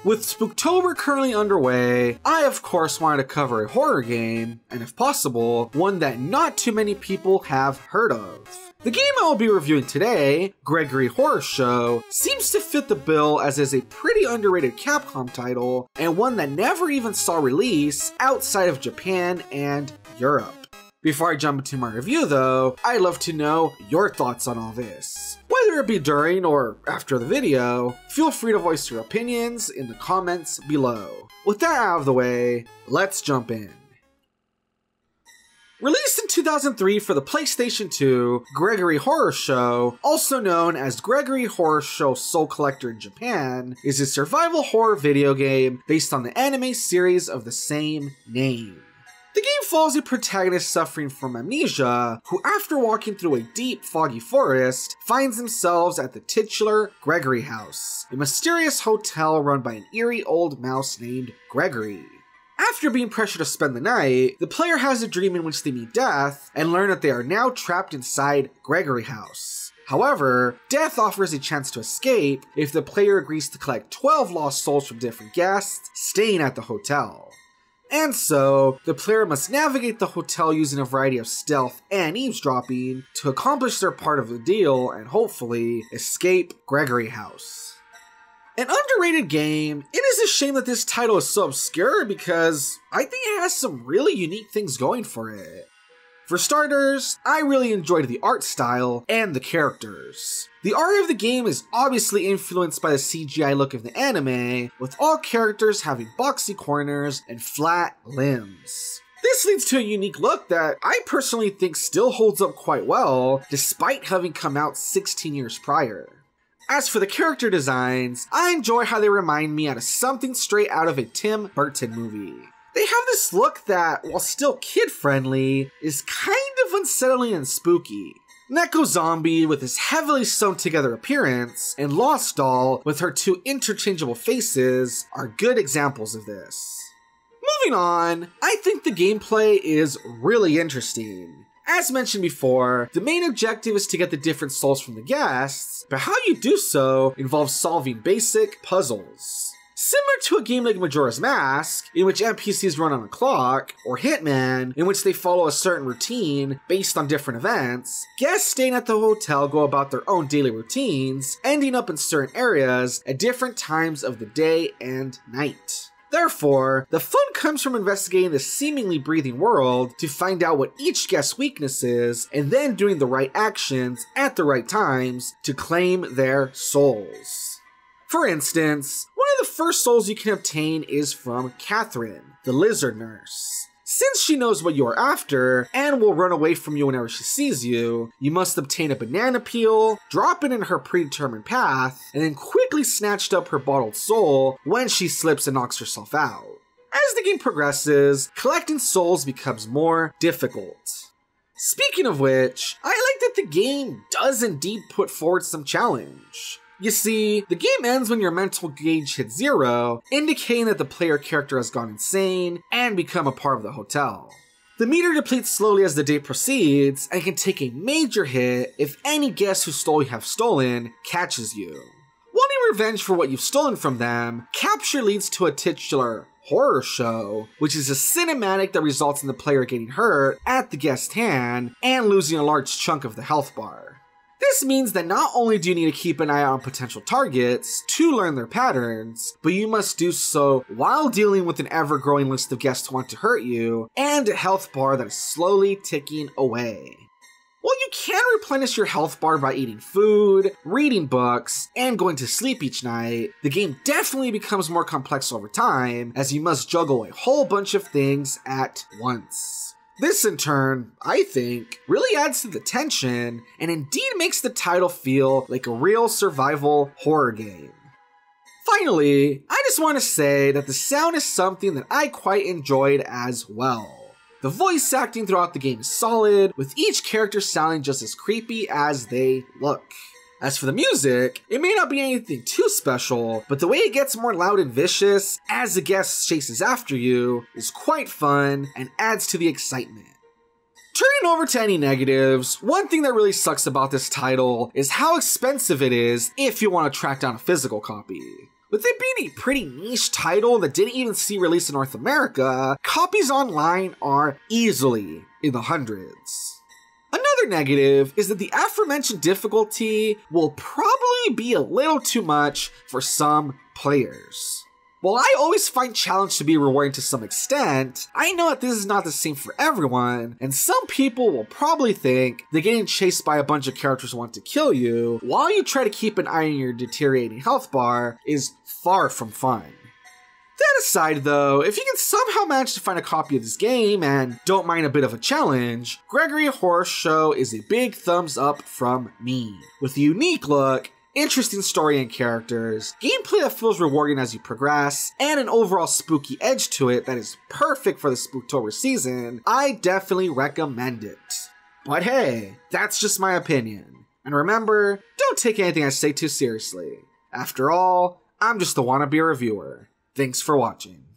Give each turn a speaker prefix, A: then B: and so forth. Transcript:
A: With Spooktober currently underway, I of course wanted to cover a horror game, and if possible, one that not too many people have heard of. The game I will be reviewing today, Gregory Horror Show, seems to fit the bill as is a pretty underrated Capcom title, and one that never even saw release outside of Japan and Europe. Before I jump into my review though, I'd love to know your thoughts on all this. Whether it be during or after the video, feel free to voice your opinions in the comments below. With that out of the way, let's jump in. Released in 2003 for the PlayStation 2, Gregory Horror Show, also known as Gregory Horror Show Soul Collector in Japan, is a survival horror video game based on the anime series of the same name. The game follows a protagonist suffering from amnesia, who after walking through a deep, foggy forest, finds themselves at the titular Gregory House, a mysterious hotel run by an eerie old mouse named Gregory. After being pressured to spend the night, the player has a dream in which they meet death and learn that they are now trapped inside Gregory House. However, death offers a chance to escape if the player agrees to collect 12 lost souls from different guests staying at the hotel. And so, the player must navigate the hotel using a variety of stealth and eavesdropping to accomplish their part of the deal and hopefully escape Gregory House. An underrated game, it is a shame that this title is so obscure because I think it has some really unique things going for it. For starters, I really enjoyed the art style and the characters. The art of the game is obviously influenced by the CGI look of the anime, with all characters having boxy corners and flat limbs. This leads to a unique look that I personally think still holds up quite well, despite having come out 16 years prior. As for the character designs, I enjoy how they remind me of something straight out of a Tim Burton movie. They have this look that, while still kid-friendly, is kind of unsettling and spooky. Neko Zombie with his heavily sewn together appearance, and Lost Doll with her two interchangeable faces are good examples of this. Moving on, I think the gameplay is really interesting. As mentioned before, the main objective is to get the different souls from the guests, but how you do so involves solving basic puzzles. Similar to a game like Majora's Mask, in which NPCs run on a clock, or Hitman, in which they follow a certain routine based on different events, guests staying at the hotel go about their own daily routines, ending up in certain areas at different times of the day and night. Therefore, the fun comes from investigating the seemingly breathing world to find out what each guest's weakness is, and then doing the right actions at the right times to claim their souls. For instance, one of the first souls you can obtain is from Catherine, the lizard nurse. Since she knows what you are after, and will run away from you whenever she sees you, you must obtain a banana peel, drop it in her predetermined path, and then quickly snatch up her bottled soul when she slips and knocks herself out. As the game progresses, collecting souls becomes more difficult. Speaking of which, I like that the game does indeed put forward some challenge. You see, the game ends when your mental gauge hits 0, indicating that the player character has gone insane and become a part of the hotel. The meter depletes slowly as the day proceeds and can take a major hit if any guest whose soul you have stolen catches you. Wanting revenge for what you've stolen from them, capture leads to a titular horror show, which is a cinematic that results in the player getting hurt at the guest's hand and losing a large chunk of the health bar. This means that not only do you need to keep an eye out on potential targets to learn their patterns, but you must do so while dealing with an ever-growing list of guests who want to hurt you, and a health bar that is slowly ticking away. While you can replenish your health bar by eating food, reading books, and going to sleep each night, the game definitely becomes more complex over time, as you must juggle a whole bunch of things at once. This in turn, I think, really adds to the tension and indeed makes the title feel like a real survival horror game. Finally, I just want to say that the sound is something that I quite enjoyed as well. The voice acting throughout the game is solid, with each character sounding just as creepy as they look. As for the music, it may not be anything too special, but the way it gets more loud and vicious as the guest chases after you is quite fun and adds to the excitement. Turning over to any negatives, one thing that really sucks about this title is how expensive it is if you want to track down a physical copy. With it being a pretty niche title that didn't even see release in North America, copies online are easily in the hundreds. Another negative is that the aforementioned difficulty will probably be a little too much for some players. While I always find challenge to be rewarding to some extent, I know that this is not the same for everyone, and some people will probably think that getting chased by a bunch of characters who want to kill you, while you try to keep an eye on your deteriorating health bar, is far from fun. That aside though, if you can somehow manage to find a copy of this game and don't mind a bit of a challenge, Gregory Horror Show is a big thumbs up from me. With a unique look, interesting story and characters, gameplay that feels rewarding as you progress, and an overall spooky edge to it that is perfect for the Spooktober season, I definitely recommend it. But hey, that's just my opinion. And remember, don't take anything I say too seriously. After all, I'm just the Wannabe Reviewer. Thanks for watching.